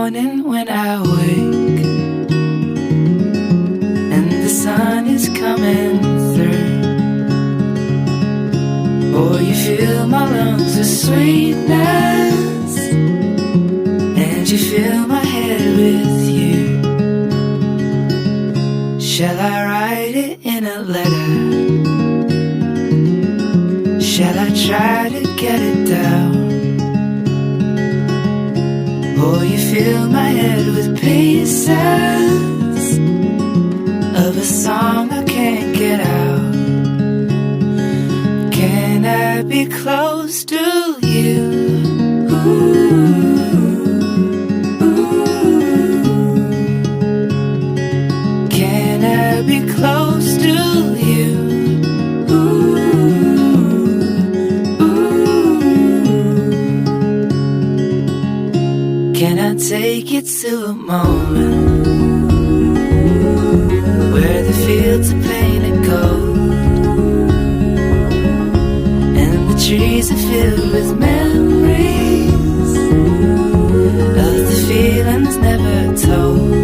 morning when I wake and the sun is coming through. Oh, you fill my lungs with sweetness, and you fill my head with you. Shall I write it in a letter? Shall I try to get it down? Oh, you fill my head with pieces of a song I can't get out. Can I be close to you? Ooh, ooh. Can I be close to you? Can I take you to a moment where the fields are painted gold and the trees are filled with memories of the feelings never told?